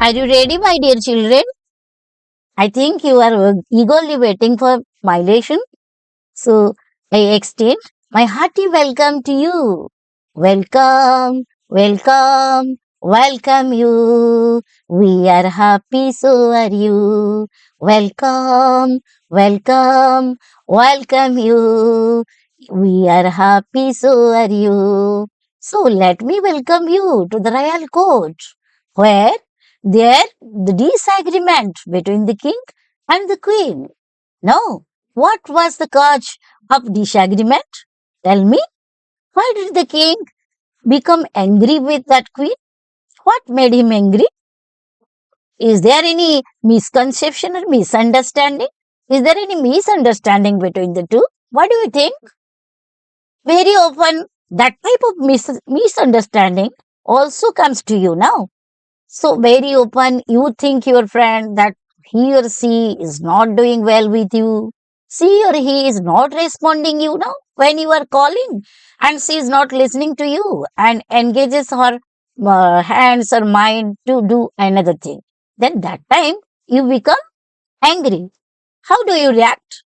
Are you ready, my dear children? I think you are eagerly waiting for my lesson. So I extend my hearty welcome to you. Welcome, welcome, welcome you. We are happy, so are you. Welcome, welcome, welcome you. We are happy, so are you. So let me welcome you to the royal court, where there the disagreement between the king and the queen. Now, what was the cause of disagreement? Tell me, why did the king become angry with that queen? What made him angry? Is there any misconception or misunderstanding? Is there any misunderstanding between the two? What do you think? Very often, that type of misunderstanding also comes to you now. So, very often, you think your friend that he or she is not doing well with you. She or he is not responding you now when you are calling, and she is not listening to you and engages her hands or mind to do another thing. Then that time you become angry. How do you react?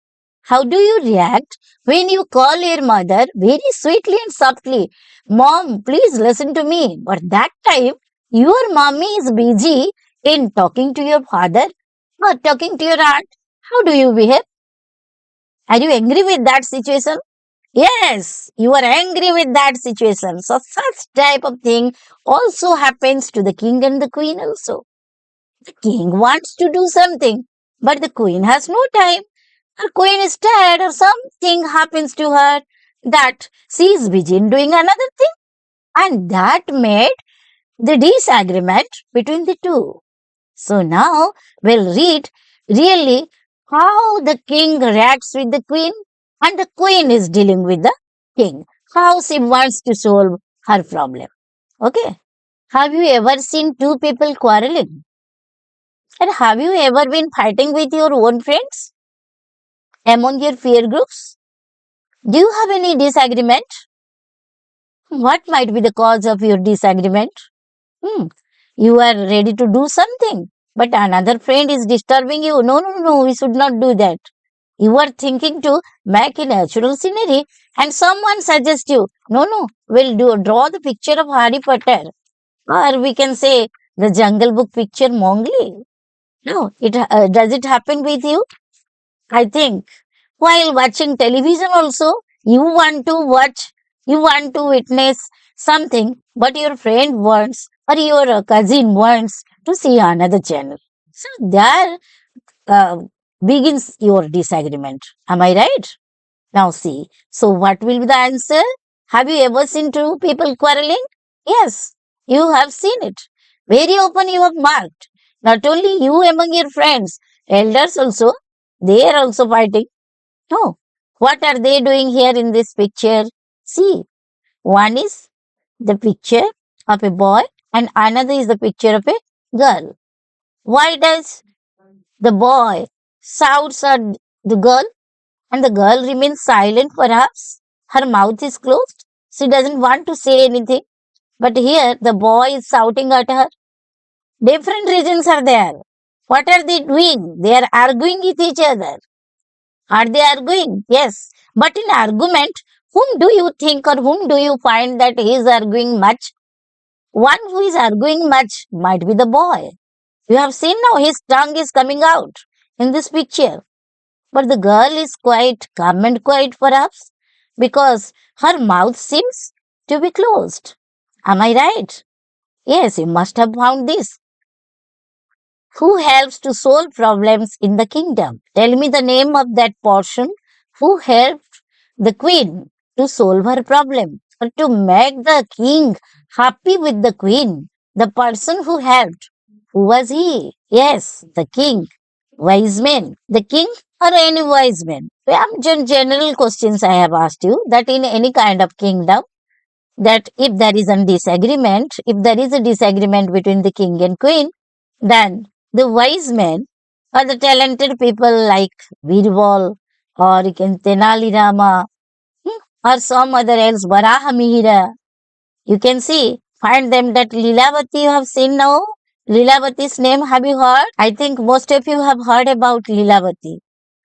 How do you react when you call your mother very sweetly and softly? Mom, please listen to me. But that time, your mommy is busy in talking to your father or talking to your aunt. How do you behave? Are you angry with that situation? Yes, you are angry with that situation. So such type of thing also happens to the king and the queen also. The king wants to do something, but the queen has no time. Her queen is tired or something happens to her that she is busy in doing another thing, and that made the disagreement between the two. So now we'll read really how the king reacts with the queen and the queen is dealing with the king, how she wants to solve her problem. Okay. Have you ever seen two people quarreling? And have you ever been fighting with your own friends among your peer groups? Do you have any disagreement? What might be the cause of your disagreement? Hmm. You are ready to do something, but another friend is disturbing you. No, no, no, we should not do that. You are thinking to make a natural scenery, and someone suggests you, no, no, we'll draw the picture of Harry Potter, or we can say the Jungle Book picture Mowgli. No, it does it happen with you? I think while watching television also, you want to watch, you want to witness something, but your friend wants or your cousin wants to see another channel. So there uh, begins your disagreement. Am I right? Now see. So what will be the answer? Have you ever seen two people quarreling? Yes, you have seen it. Very often you have marked. Not only you among your friends, elders also, they are also fighting. No. What are they doing here in this picture? See, one is the picture of a boy and another is the picture of a girl. Why does the boy shouts at the girl and the girl remains silent perhaps? Her mouth is closed. She doesn't want to say anything. But here the boy is shouting at her. Different reasons are there. What are they doing? They are arguing with each other. Are they arguing? Yes. But in argument, whom do you think or whom do you find that he is arguing much? One who is arguing much might be the boy. You have seen now his tongue is coming out in this picture. But the girl is quite calm and quiet perhaps because her mouth seems to be closed. Am I right? Yes, you must have found this. Who helps to solve problems in the kingdom? Tell me the name of that portion who helped the queen to solve her problem or to make the king happy with the queen. The person who helped. Who was he? Yes, the king. Wise men. The king or any wise men? General questions I have asked you that in any kind of kingdom, that if there is a disagreement, if there is a disagreement between the king and queen, then the wise men or the talented people like Birbal or you can Tenali Rama or some other else, Varaha Mihira, you can see, find them that Lilavati you have seen now Lilavati's name have you heard? I think most of you have heard about Lilavati.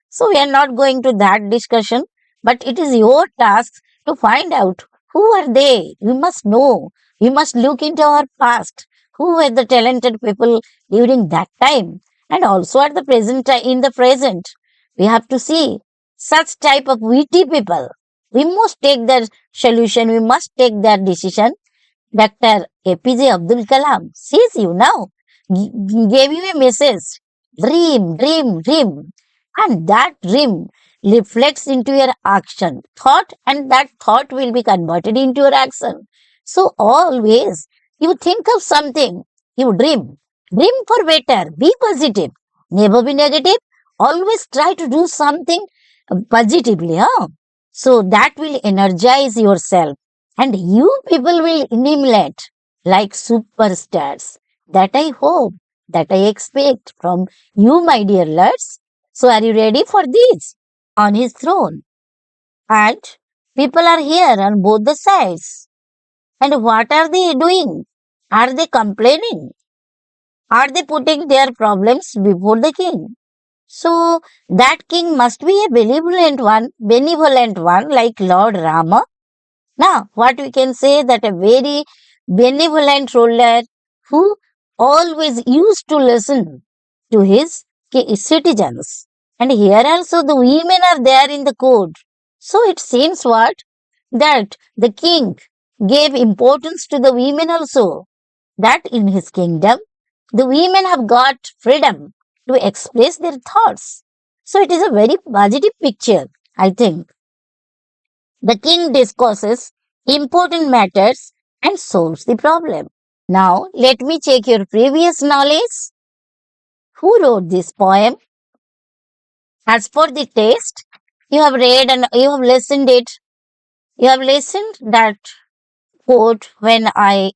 So we are not going to that discussion, but it is your task to find out who are they. We must know. We must look into our past. Who were the talented people during that time, and also at the present in the present. We have to see such type of witty people. We must take their solution. We must take their decision. Dr. APJ Abdul Kalam sees you now, gave you a message. Dream, dream, dream. And that dream reflects into your action, thought, and that thought will be converted into your action. So always you think of something, you dream. Dream for better, be positive, never be negative. Always try to do something positively, huh? So that will energize yourself and you people will emulate like superstars. That I hope, that I expect from you, my dear lads. So, are you ready for this? On his throne. And people are here on both the sides. And what are they doing? Are they complaining? Are they putting their problems before the king? So, that king must be a benevolent one like Lord Rama. Now, what we can say that a very benevolent ruler who always used to listen to his citizens. And here also the women are there in the court. So it seems what? That the king gave importance to the women also. That in his kingdom, the women have got freedom to express their thoughts. So it is a very positive picture, I think. The king discusses important matters and solves the problem. Now, let me check your previous knowledge. Who wrote this poem? As for the text, you have read and you have listened it. You have listened that quote when I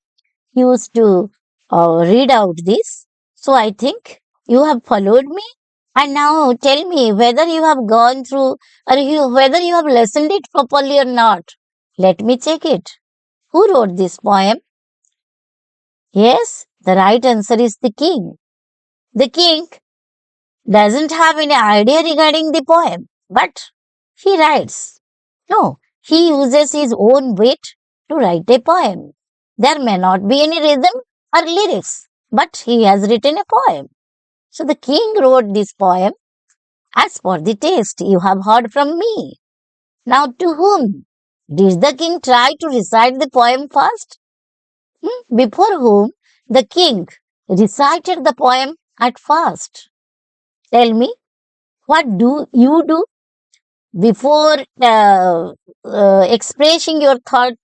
used to read out this. So I think you have followed me. And now tell me whether you have gone through or whether you have listened it properly or not. Let me check it. Who wrote this poem? Yes, the right answer is the king. The king doesn't have any idea regarding the poem, but he writes. No, he uses his own wit to write a poem. There may not be any rhythm or lyrics, but he has written a poem. So the king wrote this poem as per the taste you have heard from me. Now to whom did the king try to recite the poem first? Before whom the king recited the poem at first. Tell me, what do you do before expressing your thought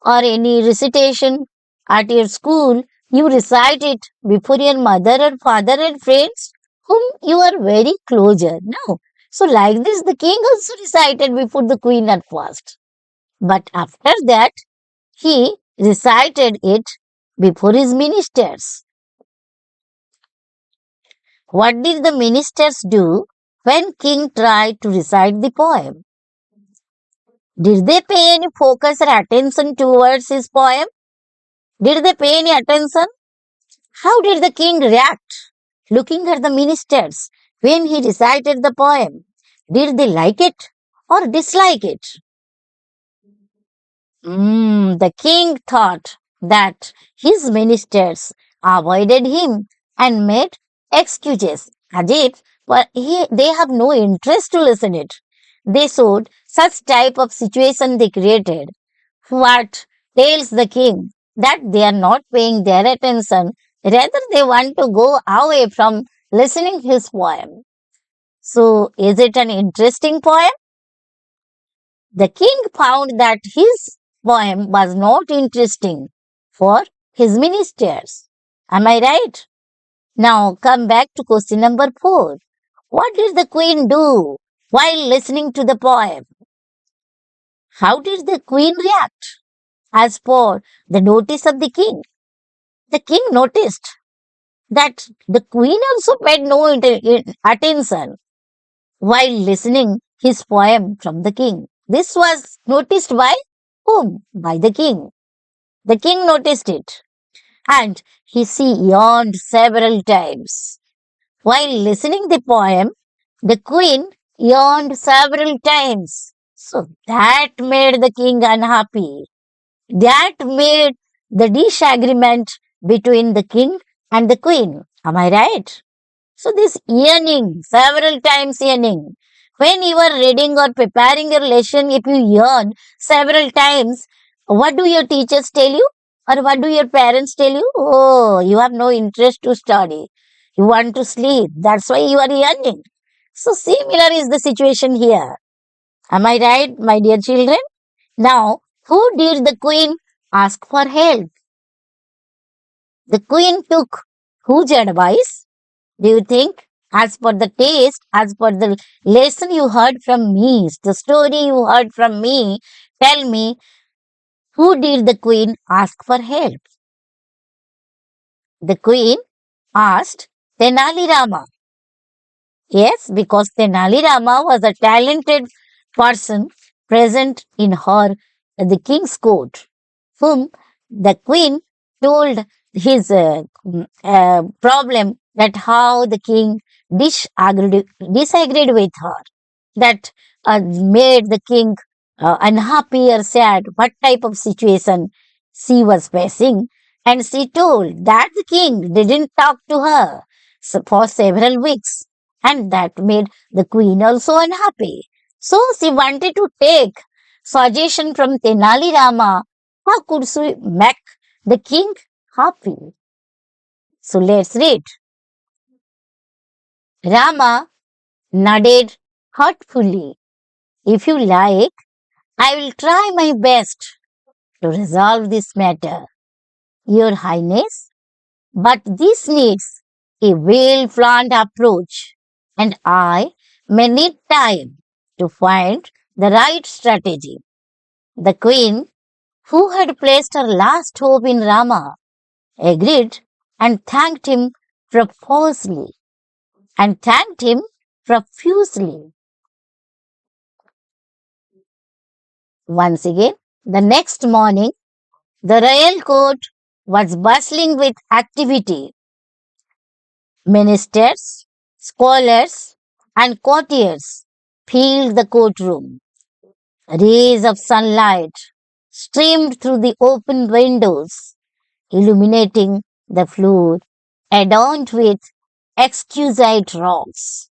or any recitation at your school? You recite it before your mother or father and friends whom you are very closer. No. So like this, the king also recited before the queen at first. But after that, he recited it before his ministers. What did the ministers do when king tried to recite the poem? Did they pay any focus or attention towards his poem? Did they pay any attention? How did the king react looking at the ministers when he recited the poem? Did they like it or dislike it? The king thought that his ministers avoided him and made excuses as if they have no interest to listen it. They showed such type of situation they created. What tells the king that they are not paying their attention, rather they want to go away from listening his poem. So is it an interesting poem? The king found that his poem was not interesting for his ministers. Am I right? Now come back to question number 4. What did the queen do while listening to the poem? How did the queen react? As for the notice of the king noticed that the queen also paid no attention while listening his poem from the king. This was noticed by whom? By the king. The king noticed it. and he yawned several times. While listening the poem, the queen yawned several times. So that made the king unhappy. That made the disagreement between the king and the queen. Am I right? So this yearning, several times yearning. When you are reading or preparing your lesson, if you yawn several times, what do your teachers tell you? Or what do your parents tell you? Oh, you have no interest to study. You want to sleep. That's why you are yawning. So similar is the situation here. Am I right, my dear children? Now, who did the queen ask for help? The queen took whose advice? Do you think? As per the taste, as per the lesson you heard from me, the story you heard from me, tell me, who did the queen ask for help? The queen asked Tenali Rama. Yes, because Tenali Rama was a talented person present in the king's court, whom the queen told his problem that how the king disagreed with her, that made the king unhappy or sad, what type of situation she was facing. And she told that the king didn't talk to her for several weeks, and that made the queen also unhappy. So she wanted to take suggestion from Tenali Rama. How could she make the king happy? So let's read. Rama nodded thoughtfully. If you like, I will try my best to resolve this matter, Your Highness, but this needs a well planned approach, and I may need time to find the right strategy. The queen, who had placed her last hope in Rama, agreed and thanked him profusely. And thanked him profusely. Once again, the next morning, the royal court was bustling with activity. Ministers, scholars, and courtiers filled the courtroom. Rays of sunlight streamed through the open windows, illuminating the floor adorned with exquisite rocks.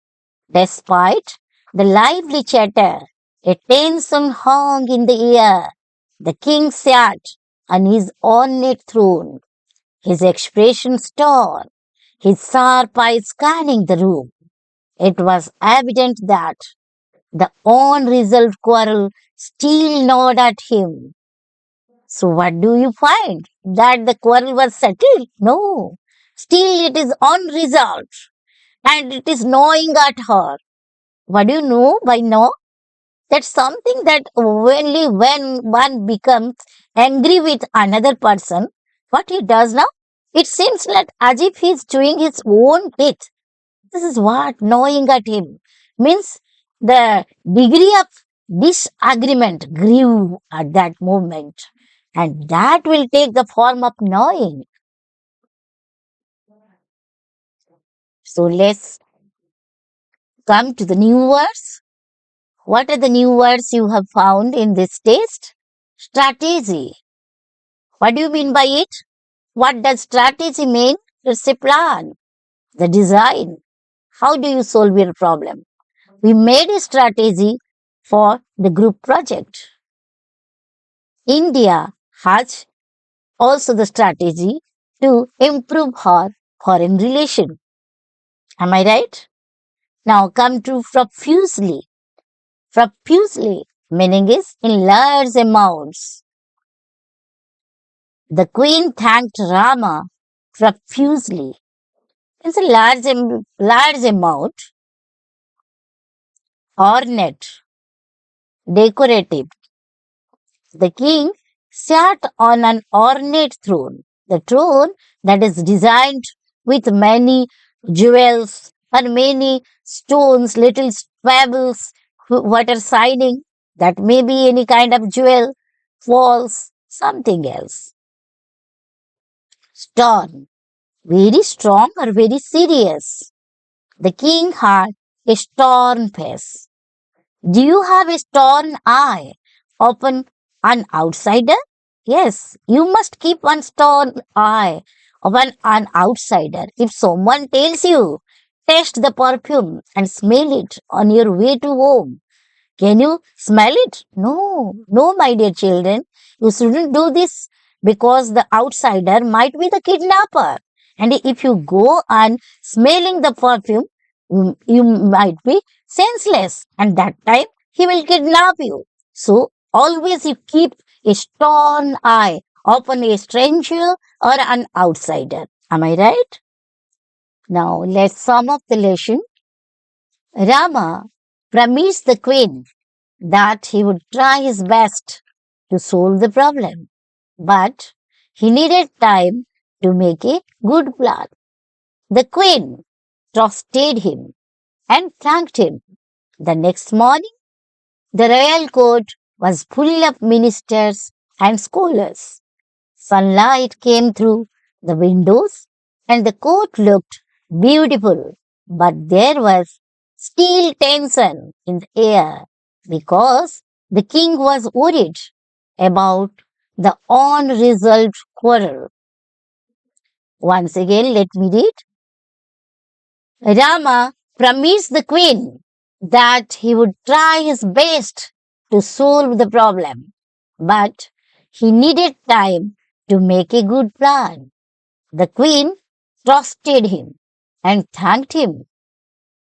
Despite the lively chatter, a tension hung in the air. The king sat on his ornate throne, his expression stern, his sharp eyes scanning the room. It was evident that the unresolved quarrel still gnawed at him. So, what do you find? That the quarrel was settled? No. Still, it is unresolved and it is gnawing at her. What do you know by know? That's something that only when one becomes angry with another person, what he does now, it seems like as if he's chewing his own teeth. This is what gnawing at him means. The degree of disagreement grew at that moment, and that will take the form of gnawing. So let's come to the new words. What are the new words you have found in this test? Strategy. What do you mean by it? What does strategy mean? It's a plan, the design. How do you solve your problem? We made a strategy for the group project. India has also the strategy to improve her foreign relation. Am I right? Now come to profusely. Profusely meaning is in large amounts. The queen thanked Rama profusely. It's a large amount, ornate, decorative. The king sat on an ornate throne, the throne that is designed with many jewels and many stones, little pebbles, what are shining. That may be any kind of jewel, falls, something else. Stern. Very strong or very serious? The king had a stern face. Do you have a stern eye? Open an outsider? Yes, you must keep one stern eye upon an outsider. If someone tells you, taste the perfume and smell it on your way to home, can you smell it? No, no, my dear children. You shouldn't do this because the outsider might be the kidnapper. And if you go on smelling the perfume, you might be senseless. And that time he will kidnap you. So always you keep a stern eye upon a stranger or an outsider. Am I right? Now let's sum up the lesson. Rama promised the queen that he would try his best to solve the problem, but he needed time to make a good plan. The queen trusted him and thanked him. The next morning, the royal court was full of ministers and scholars. Sunlight came through the windows and the court looked beautiful, but there was still tension in the air because the king was worried about the unresolved quarrel. Once again, let me read. Rama promised the queen that he would try his best to solve the problem, but he needed time to make a good plan. The queen trusted him and thanked him.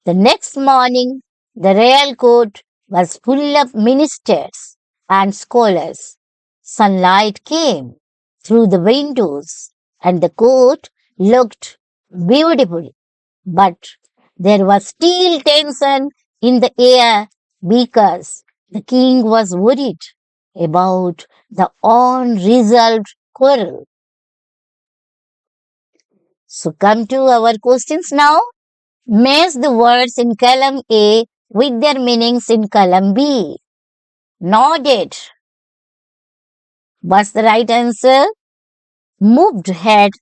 The next morning, the royal court was full of ministers and scholars. Sunlight came through the windows and the court looked beautiful, but there was still tension in the air because the king was worried about the unresolved quarrel. So come to our questions now. Match the words in column A with their meanings in column B. Nodded. What's the right answer? Moved head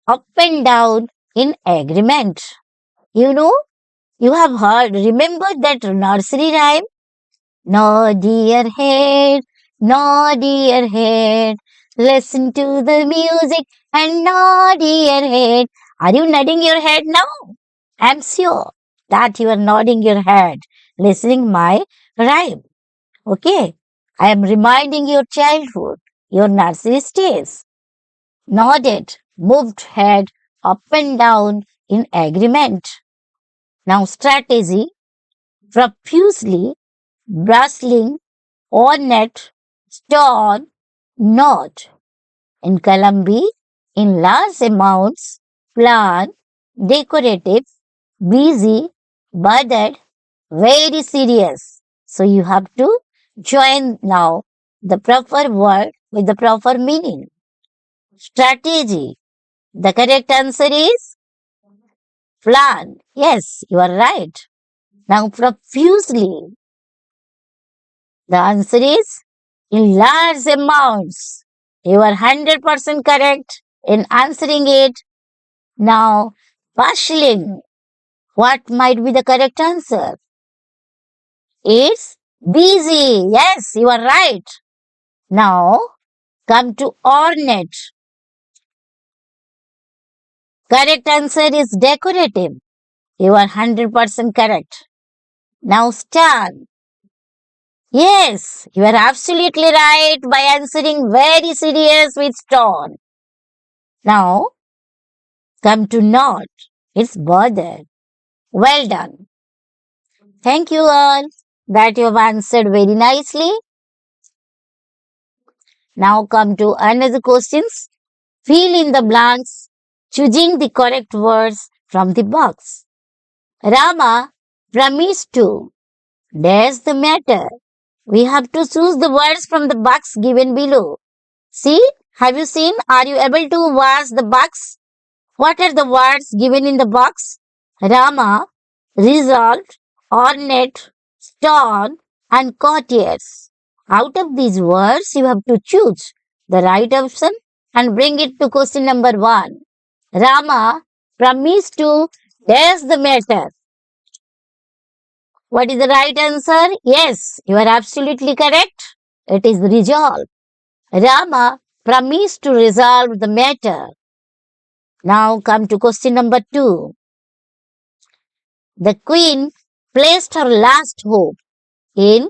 up and down in agreement. You know, you have heard, remember that nursery rhyme? Nod your head, nod your head. Listen to the music and nod your head. Are you nodding your head now? I'm sure that you are nodding your head, listening my rhyme. Okay, I am reminding your childhood, your nursery days. Nodded, moved head up and down in agreement. Now strategy, profusely, bristling, ornate, stone, nod. In column B, in large amounts, plan, decorative, busy, bothered, very serious. So you have to join now the proper word with the proper meaning. Strategy. The correct answer is plan. Yes, you are right. Now profusely. The answer is in large amounts. You are 100% correct in answering it. Now, bustling. What might be the correct answer? It's busy. Yes, you are right. Now, come to ornate. Correct answer is decorative. You are 100% correct. Now, stand. Yes, you are absolutely right by answering very serious with stone. Now, come to not. It's bothered. Well done. Thank you all that you have answered very nicely. Now come to another questions. Fill in the blanks, choosing the correct words from the box. Rama promised to. There's the matter. We have to choose the words from the box given below. See, have you seen? Are you able to watch the box? What are the words given in the box? Rama, resolved, ornate, stone, and courtiers. Out of these words, you have to choose the right option and bring it to question number 1. Rama promised to dash the matter. What is the right answer? Yes, you are absolutely correct. It is resolve. Rama promised to resolve the matter. Now come to question number 2. The queen placed her last hope in,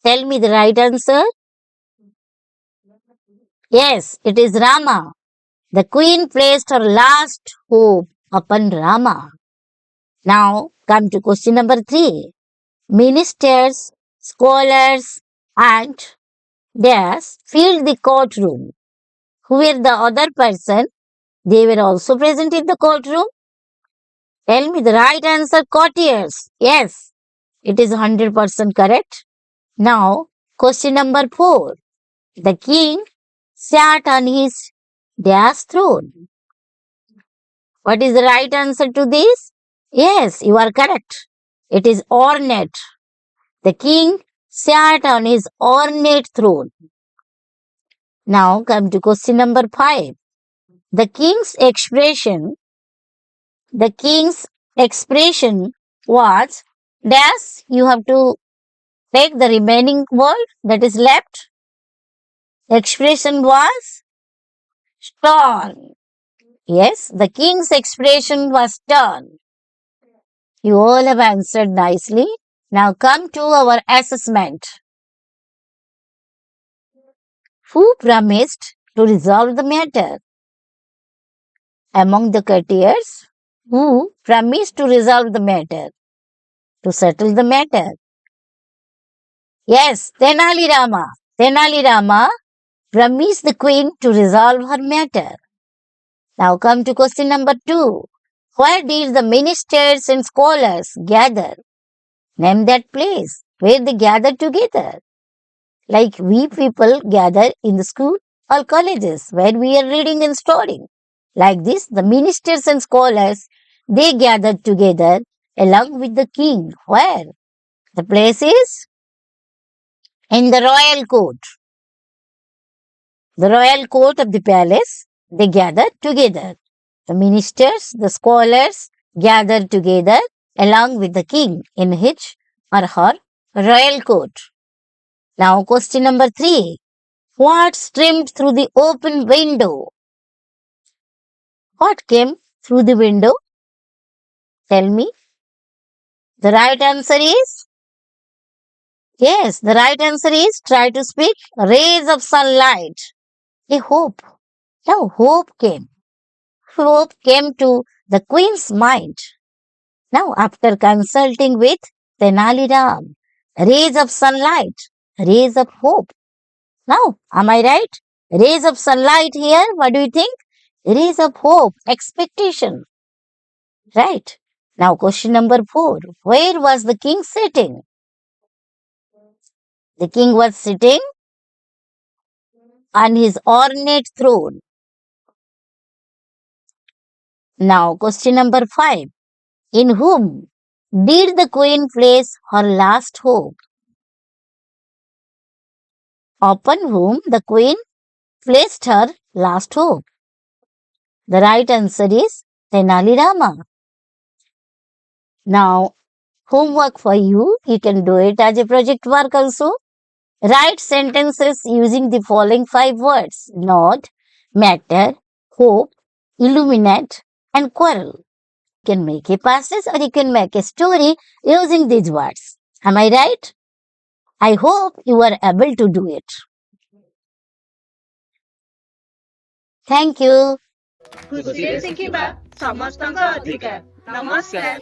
tell me the right answer. Yes, it is Rama. The queen placed her last hope upon Rama. Now come to question number 3. Ministers, scholars, and dash filled the courtroom. Who were the other person? They were also present in the courtroom. Tell me the right answer, courtiers. Yes, it is 100% correct. Now, question number 4. The king sat on his dash throne. What is the right answer to this? Yes, you are correct. It is ornate. The king sat on his ornate throne. Now come to question number 5. The king's expression, the king's expression was dash. You have to take the remaining word that is left. Expression was stern. Yes, the king's expression was stern. You all have answered nicely. Now come to our assessment. Who promised to resolve the matter? Among the courtiers, who promised to resolve the matter, to settle the matter? Yes, Tenali Rama. Tenali Rama promised the queen to resolve her matter. Now come to question number 2. Where did the ministers and scholars gather? Name that place where they gathered together. Like we people gather in the school or colleges where we are reading and studying. Like this, the ministers and scholars, they gathered together along with the king. Where? The place is in the royal court. The royal court of the palace, they gathered together. The ministers, the scholars gathered together along with the king in his or her royal court. Now question number 3. What streamed through the open window? What came through the window? Tell me. The right answer is? Yes, the right answer is, try to speak, rays of sunlight. A hope. Now hope came. Hope came to the queen's mind. Now after consulting with Tenali Ram, rays of sunlight, rays of hope. Now, am I right? Rays of sunlight here, what do you think? Rays of hope, expectation. Right. Now question number 4. Where was the king sitting? The king was sitting on his ornate throne. Now question number 5. In whom did the queen place her last hope? Upon whom the queen placed her last hope? The right answer is Tenali Rama. Now, homework for you. You can do it as a project work also. Write sentences using the following 5 words: nod, matter, hope, illuminate, and quarrel. You can make a passage or you can make a story using these words. Am I right? I hope you are able to do it. Thank you. ଖୁସିରେ ଶିଖିବା ସମସ୍ତଙ୍କ ଅଧିକାର। ନମସ୍କାର।